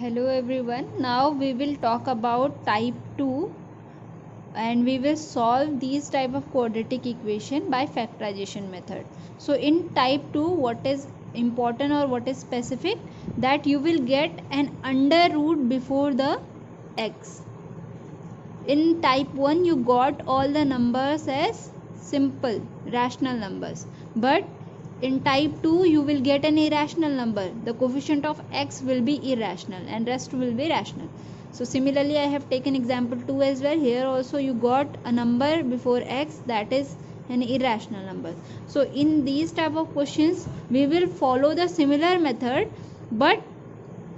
Hello everyone. Now we will talk about type 2 and we will solve these type of quadratic equation by factorization method. So in type 2 what is important or what is specific, that you will get an under root before the x. In type 1 you got all the numbers as simple rational numbers, but in type 2 you will get an irrational number. The coefficient of x will be irrational and rest will be rational. So similarly I have taken example 2 as well. Here also you got a number before x that is an irrational number. So in these type of questions we will follow the similar method, but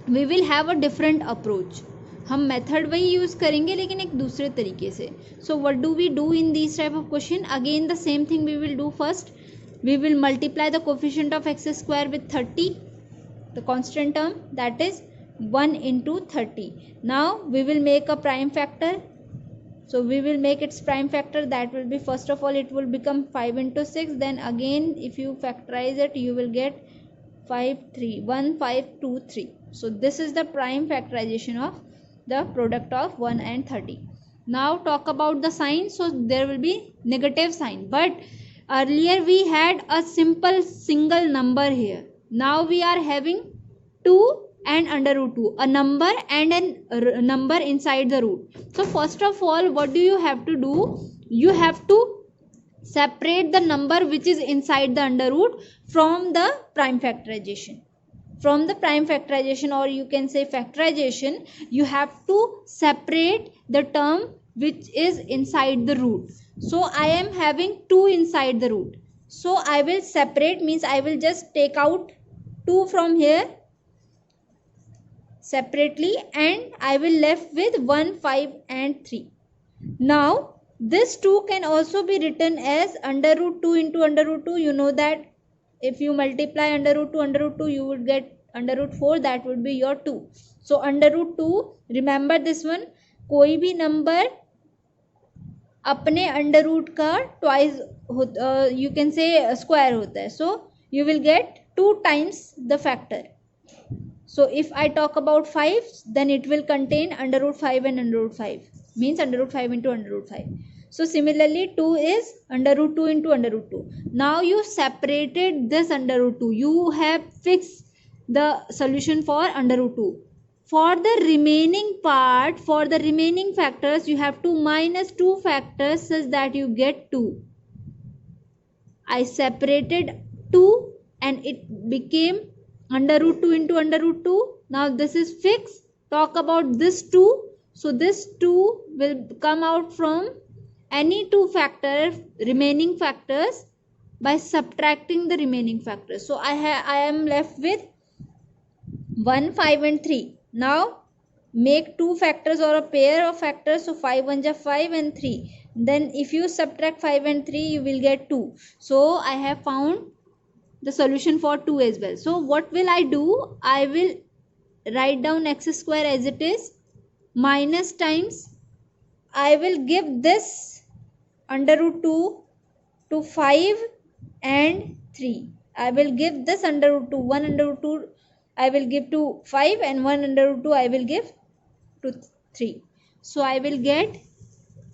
we will have a different approach. हम method वही use करेंगे लेकिन एक दूसरे तरीके से. So what do we do in this type of question? Again the same thing we will do. First we will multiply the coefficient of x square with 30, the constant term, that is 1 into 30. Now we will make a prime factor. So we will make its prime factor, that will be, first of all it will become 5 into 6, then again if you factorize it you will get 5 3 1 5 2 3. So this is the prime factorization of the product of 1 and 30. Now talk about the sign. So there will be negative sign, but earlier we had a simple single number here. Now we are having 2 and under root 2, a number and a number inside the root. So first of all what do you have to do? You have to separate the number which is inside the under root from the prime factorization. From the prime factorization, or you can say factorization, you have to separate the term which is inside the root. So I am having 2 inside the root, so I will separate, means I will just take out 2 from here separately and I will left with 1 5 and 3. Now this 2 can also be written as under root 2 into under root 2. You know that if you multiply under root 2 you would get under root 4, that would be your 2. So under root 2, remember this one, कोई भी number अपने under root का twice you can say square होता है. So you will get 2 times the factor. So if I talk about 5, then it will contain under root 5 and under root 5, means under root 5 into under root 5. So similarly 2 is under root 2 into under root 2. Now you separated this under root 2. You have fixed the solution for under root 2. For the remaining part, for the remaining factors, you have to minus 2 factors such that you get 2. I separated 2 and it became under root 2 into under root 2. Now this is fixed. Talk about this 2. So this 2 will come out from any 2 factors, remaining factors, by subtracting the remaining factors. So I am left with 1 5 and 3. Now make 2 factors or a pair of factors. So 5 1 is 5 and 3. Then if you subtract 5 and 3 you will get 2. So I have found the solution for 2 as well. So what will I do? I will write down x square as it is, minus times I will give this under root 2 to 5 and 3. I will give this under root 2, 1 under root 2 I will give to 5 and 1 under root 2 I will give to 3. So I will get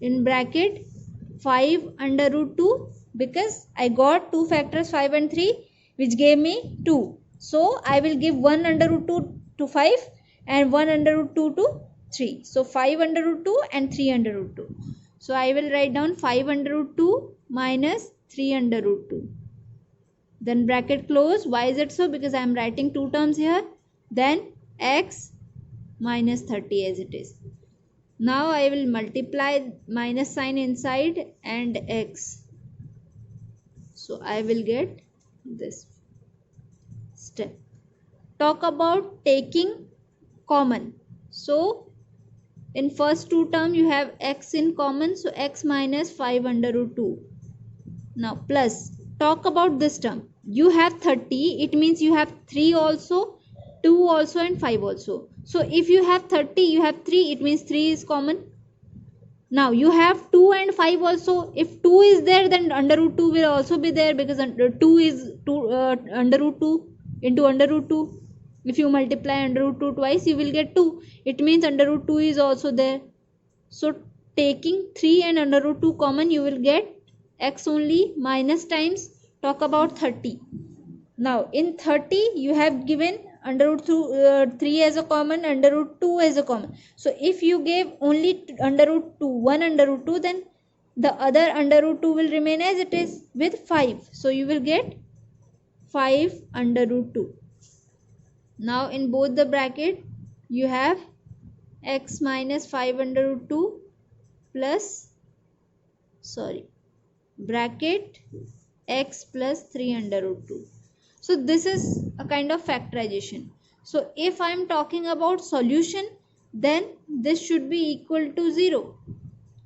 in bracket 5 under root 2, because I got 2 factors 5 and 3 which gave me 2. So I will give 1 under root 2 to 5 and 1 under root 2 to 3. So 5 under root 2 and 3 under root 2. So I will write down 5 under root 2 minus 3 under root 2. Then bracket close. Why is it so? Because I am writing 2 terms here. Then x minus 30 as it is. Now I will multiply minus sign inside and x. So I will get this step. Talk about taking common. So in first 2 term you have x in common. So x minus 5 under root 2. Now plus. Talk about this term. You have 30, it means you have 3 also, 2 also and 5 also. So if you have 30, you have 3, it means 3 is common. Now you have 2 and 5 also. If 2 is there, then under root 2 will also be there, because under 2 is under root 2 into under root 2. If you multiply under root 2 twice, you will get 2. It means under root 2 is also there. So taking 3 and under root 2 common, you will get x only. Minus times, talk about 30. Now in 30 you have given under root 3 as a common, under root 2 as a common. So if you gave only under root 2, 1 under root 2, then the other under root 2 will remain as it is with 5. So you will get 5 under root 2. Now in both the bracket you have x minus 5 under root 2 plus bracket x plus 3 under root 2. So this is a kind of factorization. So if I am talking about solution, then this should be equal to 0.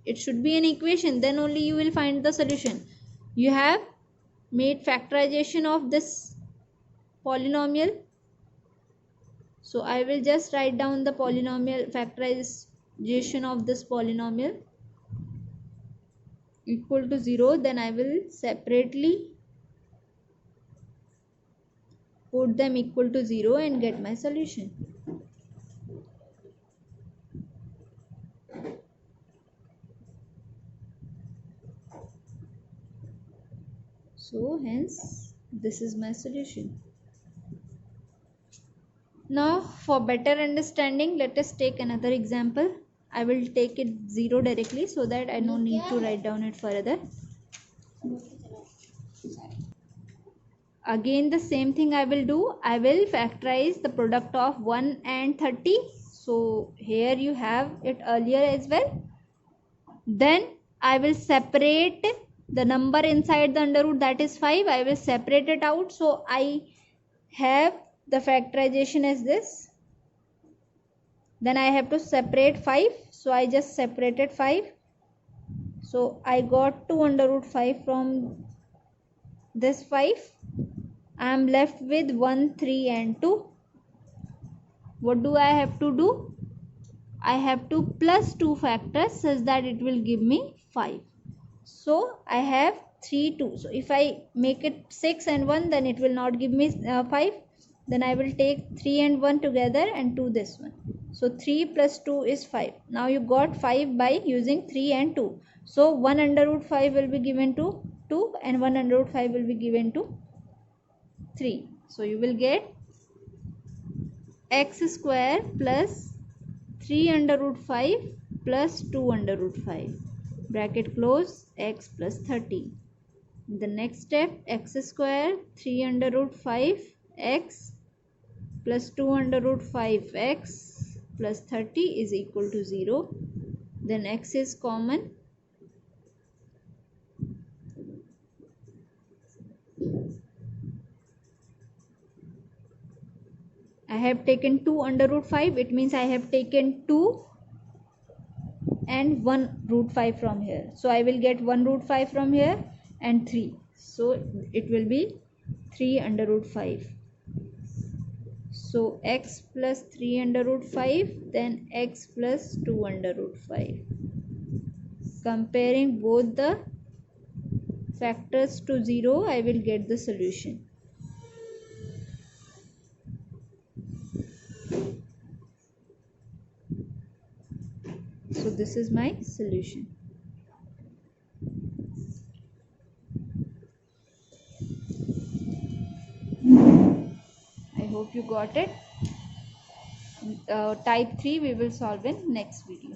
It should be an equation, then only you will find the solution. You have made factorization of this polynomial. So I will just write down the polynomial factorization of this polynomial equal to 0. Then I will separately put them equal to 0 and get my solution. So hence this is my solution. Now for better understanding, let us take another example. I will take it 0 directly so that I don't need to write down it further. Again the same thing I will do. I will factorize the product of 1 and 30. So here you have it earlier as well. Then I will separate the number inside the under root, that is 5. I will separate it out. So I have the factorization as this. Then I have to separate 5. So I just separated 5. So I got 2 under root 5 from this 5. I am left with 1, 3 and 2. What do I have to do? I have to plus 2 factors such that it will give me 5. So I have 3, 2. So if I make it 6 and 1, then it will not give me 5. Then I will take 3 and 1 together and 2 this one. So 3 plus 2 is 5. Now you got 5 by using 3 and 2. So 1 under root 5 will be given to 2 and 1 under root 5 will be given to 3. So you will get x square plus 3 under root 5 plus 2 under root 5. Bracket close, x plus 30. The next step, x square 3 under root 5 x plus 2 under root 5 x plus 30 is equal to 0. Then x is common. I have taken 2 under root 5. It means I have taken 2 and 1 root 5 from here. So I will get 1 root 5 from here and 3. So it will be 3 under root 5. So x plus 3 under root 5, then x plus 2 under root 5. Comparing both the factors to 0, I will get the solution. So this is my solution. I hope you got it. Type 3 we will solve in next video.